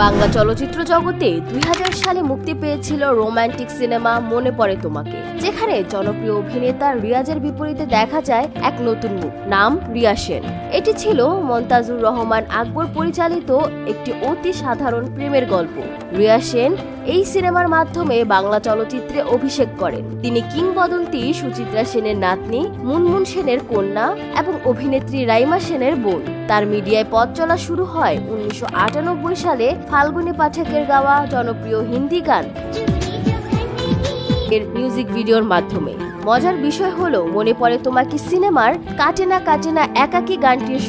বাংলা চলচ্চিত্র জগতে 2000 সালে মুক্তি পেয়েছিল রোমান্টিক সিনেমা মনে পড়ে তোমাকে, যেখানে জনপ্রিয় অভিনেতা রিয়াজের বিপরীতে দেখা যায় এক নতুন মুখ, নাম রিয়া সেন। এটি ছিল মন্তাজুর রহমান আকবর পরিচালিত একটি অতি সাধারণ প্রেমের গল্প। রিয়া সেন এই সিনেমার মাধ্যমে বাংলা চলচ্চিত্রে অভিষেক করেন। তিনি কিংবদন্তি সুচিত্রা সেনের নাতনি, মুনমুন সেনের কন্যা এবং অভিনেত্রী রাইমা সেনের বোন। তার মিডিয়ায় পথ চলা শুরু হয় 1998 সালে ফাল্গুনী পাঠকের গাওয়া জনপ্রিয় হিন্দি গান এর মিউজিক ভিডিওর মাধ্যমে। মজার বিষয় হলো, মনে পড়ে তোমাকে সিনেমার কাটে না একাকী গানটির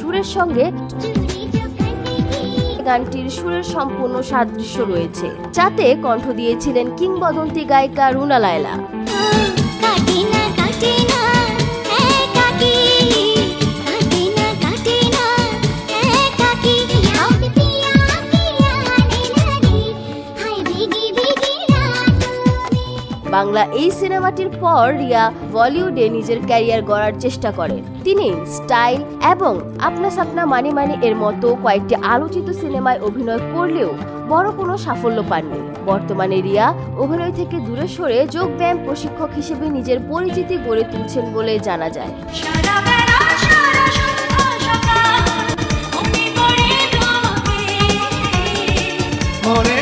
সুরের সম্পূর্ণ সাদৃশ্য রয়েছে, যাতে কণ্ঠ দিয়েছিলেন কিংবদন্তি গায়িকা রুনা লায়লা। বাংলা এই সিনেমাটির পর রিয়া বলিউডে নিজের ক্যারিয়ার গড়ার চেষ্টা করেন। তিনি স্টাইল এবং আপনা সাপনা মানি মানি এর মতো কয়েকটি আলোচিত সিনেমায় অভিনয় করলেও বড় কোনো সাফল্য পাননি। বর্তমানে রিয়া অভিনয় থেকে দূরে সরে যোগব্যায়াম প্রশিক্ষক হিসেবে নিজের পরিচিতি গড়ে তুলছেন বলে জানা যায়। মনে